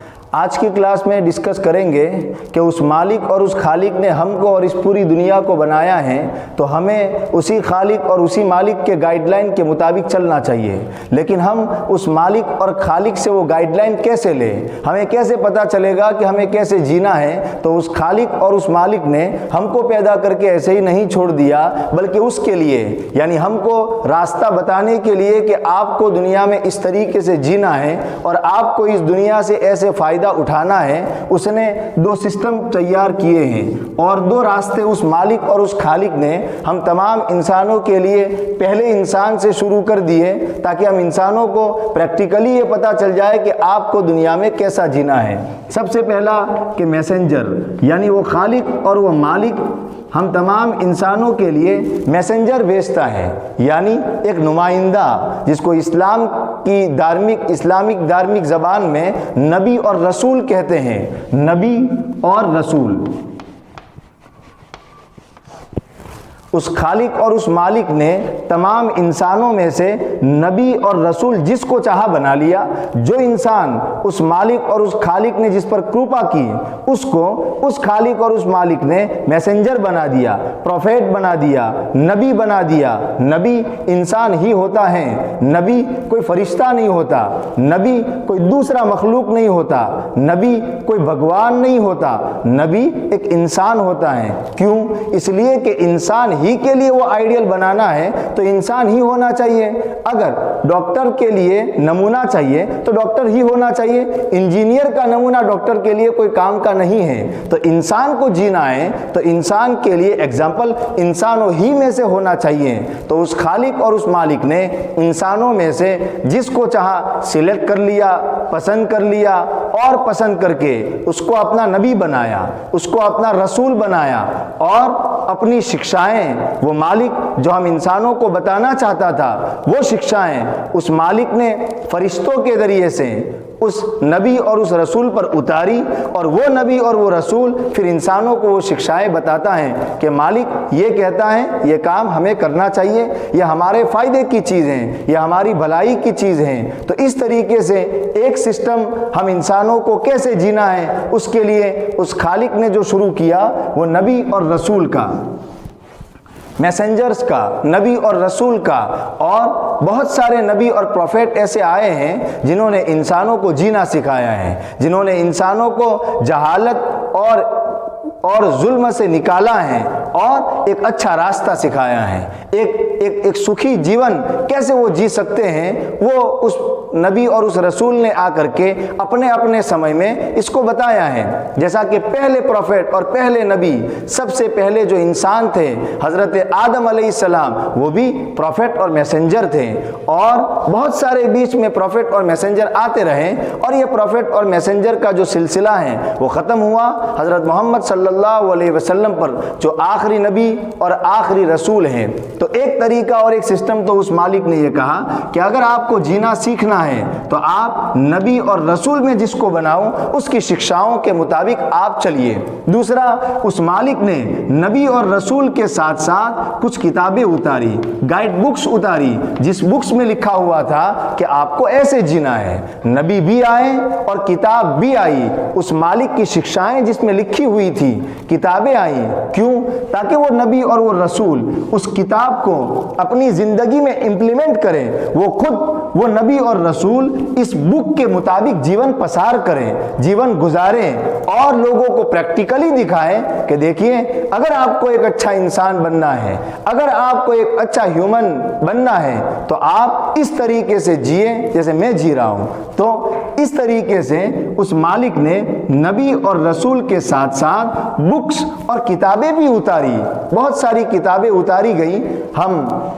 आज की क्लास में डिस्कस करेंगे कि उस मालिक और उस खालिक ने हमको और इस पूरी दुनिया को बनाया है, तो हमें उसी खालिक और उसी मालिक के गाइडलाइन के मुताबिक चलना चाहिए। लेकिन हम उस मालिक और खालिक से वो गाइडलाइन कैसे लें, हमें कैसे पता चलेगा कि हमें कैसे जीना है? तो उस खालिक और उस मालिक ने हमको पैदा करके ऐसे ही नहीं छोड़ दिया, बल्कि उसके लिए यानी हमको रास्ता बताने के लिए कि आपको दुनिया में इस तरीके से जीना है और आपको इस दुनिया से ऐसे फ़ायदा उठाना है। उसने दो सिस्टम तैयार किए हैं और दो रास्ते उस मालिक और उस खालिक ने हम तमाम इंसानों के लिए पहले इंसान से शुरू कर दिए, ताकि हम इंसानों को प्रैक्टिकली ये पता चल जाए कि आपको दुनिया में कैसा जीना है। सबसे पहला कि मैसेंजर यानी वो खालिक और वो मालिक हम तमाम इंसानों के लिए मैसेंजर भेजता है, यानी एक नुमाइंदा, जिसको इस्लाम की इस्लामिक धार्मिक ज़बान में नबी और रसूल कहते हैं। नबी और रसूल, उस खालिक और उस मालिक ने तमाम इंसानों में से नबी और रसूल जिसको चाहा बना लिया। जो इंसान उस मालिक और उस खालिक ने जिस पर कृपा की, उसको उस खालिक और उस मालिक ने मैसेंजर बना दिया, प्रोफेट बना दिया, नबी बना दिया। नबी इंसान ही होता है, नबी कोई फरिश्ता नहीं होता, नबी कोई दूसरा मखलूक नहीं होता, नबी कोई भगवान नहीं होता, नबी एक इंसान होता है। क्यों? इसलिए कि इंसान ही के लिए वो आइडियल बनाना है तो इंसान ही होना चाहिए। अगर डॉक्टर के लिए नमूना चाहिए तो डॉक्टर ही होना चाहिए। इंजीनियर का नमूना डॉक्टर के लिए कोई काम का नहीं है। तो इंसान को जीना है तो इंसान के लिए एग्जाम्पल इंसानों ही में से होना चाहिए। तो उस खालिक और उस मालिक ने इंसानों में से जिसको चाहा सिलेक्ट कर लिया, पसंद कर लिया और पसंद करके उसको अपना नबी बनाया, उसको अपना रसूल बनाया और अपनी शिक्षाएं, वो मालिक जो हम इंसानों को बताना चाहता था, वो शिक्षाएं उस मालिक ने फरिश्तों के जरिए से उस नबी और उस रसूल पर उतारी। और वो नबी और वो रसूल फिर इंसानों को वो शिक्षाएं बताता है कि मालिक ये कहता है ये काम हमें करना चाहिए, ये हमारे फ़ायदे की चीज़ हैं, ये हमारी भलाई की चीज़ हैं। तो इस तरीके से एक सिस्टम हम इंसानों को कैसे जीना है, उसके लिए उस खालिक ने जो शुरू किया वो नबी और रसूल का, मैसेंजर्स का, नबी और रसूल का। और बहुत सारे नबी और प्रोफेट ऐसे आए हैं जिन्होंने इंसानों को जीना सिखाया है, जिन्होंने इंसानों को जहालत और जुल्म से निकाला है और एक अच्छा रास्ता सिखाया है। एक सुखी जीवन कैसे वो जी सकते हैं, वो उस नबी और उस रसूल ने आकर के अपने अपने समय में इसको बताया है। जैसा कि पहले प्रोफेट और पहले नबी, सबसे पहले जो इंसान थे हज़रत आदम अलैहिस्सलाम, वो भी प्रोफेट और मैसेंजर थे। और बहुत सारे बीच में प्रोफेट और मैसेंजर आते रहे और ये प्रोफेट और मैसेंजर का जो सिलसिला है वो ख़त्म हुआ हज़रत मोहम्मद सल्लल्लाहु अलैहि वसल्लम पर, जो आखिरी नबी और आखिरी रसूल हैं। तो एक तरीका और एक सिस्टम तो उस मालिक ने ये कहा कि अगर आपको जीना सीखना है तो आप नबी और रसूल में जिसको बनाओ उसकी शिक्षाओं के मुताबिक आप चलिए। दूसरा, उस मालिक ने नबी और रसूल के साथ साथ कुछ किताबें उतारी, गाइड बुक्स उतारी, जिस बुक्स में लिखा हुआ था कि आपको ऐसे जीना है। नबी भी आए और किताब भी आई, उस मालिक की शिक्षाएं जिसमें लिखी हुई थी, किताबें आई। क्यों? ताकि वो नबी और वो रसूल उस किताब को अपनी ज़िंदगी में इम्प्लीमेंट करें। वो खुद वो नबी और रसूल इस बुक के मुताबिक जीवन पसार करें, जीवन गुजारें और लोगों को प्रैक्टिकली दिखाएं कि देखिए, अगर आपको एक अच्छा इंसान बनना है, अगर आपको एक अच्छा ह्यूमन बनना है तो आप इस तरीके से जिए जैसे मैं जी रहा हूँ। तो इस तरीके से उस मालिक ने नबी और रसूल के साथ साथ बुक्स और किताबें भी उतारी, बहुत सारी किताबें उतारी गई। हम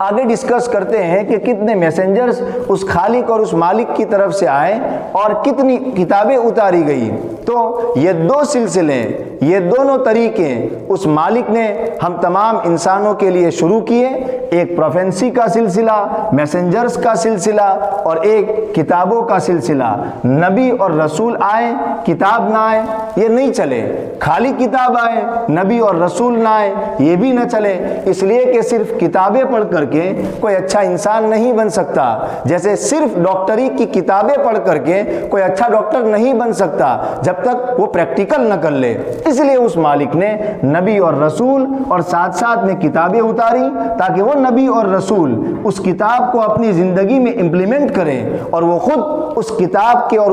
आगे डिस्कस करते हैं कि कितने मैसेंजर्स उस खालिक और उस मालिक की तरफ से आए और कितनी किताबें उतारी गई। तो ये दो सिलसिले, ये दोनों तरीके उस मालिक ने हम तमाम इंसानों के लिए शुरू किए। एक प्रोफेंसी का सिलसिला, मैसेंजर्स का सिलसिला और एक किताबों का सिलसिला। नबी और रसूल आए, किताब ना आए, ये नहीं चले। खाली किताब आए, नबी और रसूल ना आए, ये भी न चले। इसलिए कि सिर्फ किताबें पढ़कर करके कोई अच्छा इंसान नहीं बन सकता। जैसे सिर्फ डॉक्टरी की किताबें पढ़ करके कोई अच्छा डॉक्टर नहीं बन सकता जब तक वो प्रैक्टिकल न कर ले। इसलिए उस मालिक ने नबी और रसूल और साथ साथ में किताबें उतारी ताकि वो नबी और रसूल उस किताब को अपनी ज़िंदगी में इम्प्लीमेंट करें और वो खुद उस किताब के और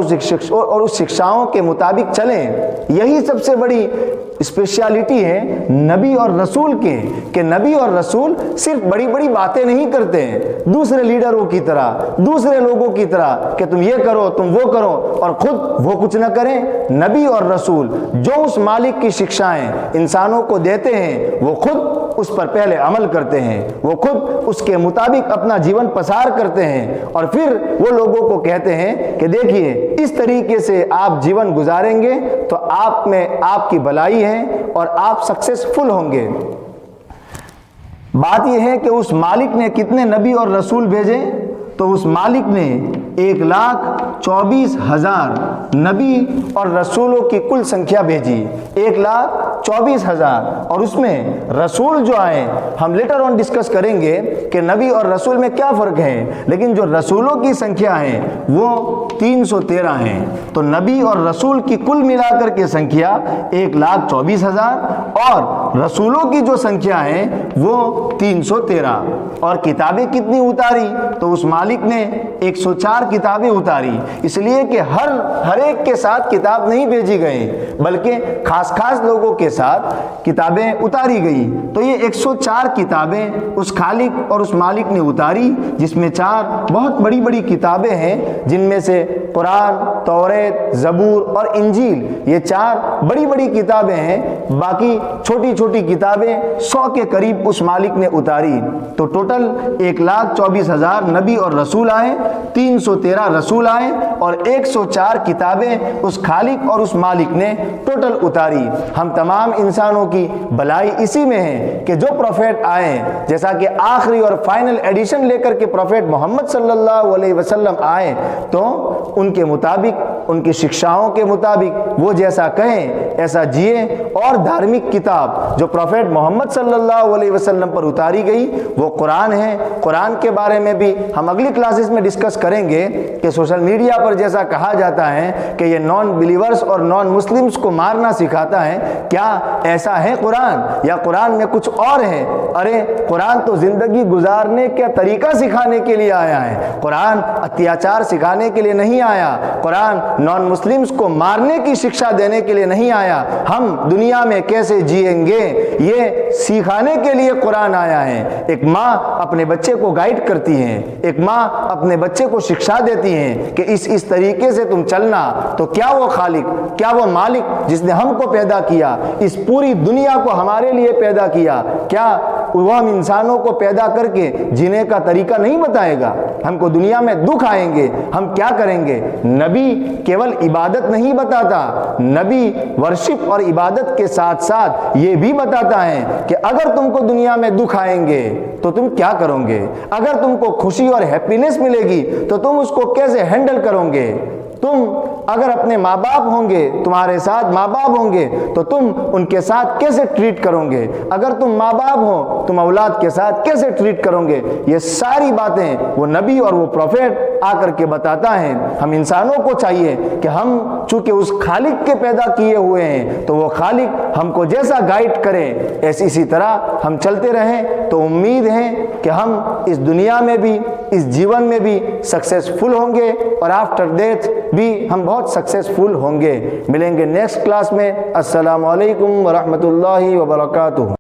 उस शिक्षाओं के मुताबिक चलें। यही सबसे बड़ी स्पेशलिटी है नबी और रसूल के, कि नबी और रसूल सिर्फ बड़ी बड़ी बातें नहीं करते हैं दूसरे लीडरों की तरह, दूसरे लोगों की तरह कि तुम ये करो तुम वो करो और खुद वो कुछ न करें। नबी और रसूल जो उस मालिक की शिक्षाएं इंसानों को देते हैं वो खुद उस पर पहले अमल करते हैं, वो खुद उसके मुताबिक अपना जीवन पसार करते हैं और फिर वो लोगों को कहते हैं कि देखिए इस तरीके से आप जीवन गुजारेंगे तो आप में आपकी भलाई है और आप सक्सेसफुल होंगे। बात यह है कि उस मालिक ने कितने नबी और रसूल भेजे, तो उस मालिक ने 1,24,000 नबी और रसूलों की कुल संख्या भेजी, 1,24,000। और उसमें रसूल जो आए, हम लेटर ऑन डिस्कस करेंगे कि नबी और रसूल में क्या फ़र्क है, लेकिन जो रसूलों की संख्या है वो 313 हैं। तो नबी और रसूल की कुल मिलाकर के संख्या 1,24,000 और रसूलों की जो संख्या है वो 313। और किताबें कितनी उतारी, तो उस मालिक ने 104 किताबें उतारी। इसलिए कि हर एक के साथ किताब नहीं भेजी गई बल्कि खास लोगों के साथ किताबें उतारी गई। तो ये 104 किताबें उस खालिक और उस मालिक ने उतारी, जिसमें 4 बहुत बड़ी बड़ी किताबें हैं, जिनमें से कुरान, तौरेत, ज़बूर और इंजील, ये 4 बड़ी बड़ी किताबें हैं। बाकी छोटी छोटी किताबें 100 के करीब उस मालिक ने उतारी। तो टोटल 1,24,000 नबी और रसूल आए, 313 रसूल आए और 104 किताबें उस खालिक और उस मालिक ने टोटल उतारी। हम तमाम इंसानों की भलाई इसी में है कि जो प्रोफेट आए, जैसा कि आखिरी और फाइनल एडिशन लेकर के प्रोफेट मोहम्मद सल्लल्लाहु अलैहि वसल्लम आए, तो उनके मुताबिक, उनकी शिक्षाओं के मुताबिक वो जैसा कहें ऐसा जिए। और धार्मिक किताब जो प्रोफेट मोहम्मद सल्लल्लाहु अलैहि वसल्लम पर उतारी गई वो कुरान है। कुरान के बारे में भी हम अगली क्लासेस में डिस्कस करेंगे कि सोशल मीडिया पर जैसा कहा जाता है कि ये नॉन बिलीवर्स और नॉन मुस्लिम्स को मारना सिखाता है, क्या ऐसा है कुरान, या कुरान में कुछ और है? अरे कुरान तो जिंदगी गुजारने का तरीका सिखाने के लिए आया है, कुरान अत्याचार सिखाने के लिए नहीं आया, कुरान नॉन मुस्लिम्स को मारने की शिक्षा देने के लिए नहीं आया। हम दुनिया में कैसे जिएंगे ये सिखाने के लिए कुरान आया है। एक माँ अपने बच्चे को गाइड करती है, एक माँ अपने बच्चे को शिक्षा देती है कि इस तरीके से तुम चलना। तो क्या वो खालिक, क्या वो मालिक जिसने हमको पैदा किया, इस पूरी दुनिया को हमारे लिए पैदा किया, क्या वो हम इंसानों को पैदा करके जीने का तरीका नहीं बताएगा? हमको दुनिया में दुख आएंगे, हम क्या करेंगे? नबी केवल इबादत नहीं बताता, नबी वर्शिप और इबादत के साथ साथ ये भी बताता है कि अगर तुमको दुनिया में दुख आएंगे तो तुम क्या करोगे, अगर तुमको खुशी और हैप्पीनेस मिलेगी तो तुम उसको कैसे हैंडल करोगे। तुम अगर अपने माँ बाप होंगे, तुम्हारे साथ माँ बाप होंगे, तो तुम उनके साथ कैसे ट्रीट करोगे, अगर तुम माँ बाप हो तुम औलाद के साथ कैसे ट्रीट करोगे। ये सारी बातें वो नबी और वो प्रोफेट आकर के बताता है। हम इंसानों को चाहिए कि हम चूंकि उस खालिक के पैदा किए हुए हैं, तो वो खालिक हमको जैसा गाइड करे ऐसी इसी तरह हम चलते रहें। तो उम्मीद है कि हम इस दुनिया में भी, इस जीवन में भी सक्सेसफुल होंगे और आफ्टर डेथ भी हम बहुत सक्सेसफुल होंगे। मिलेंगे नेक्स्ट क्लास में। अस्सलामु अलैकुम व रहमतुल्लाहि व बरकातुहू।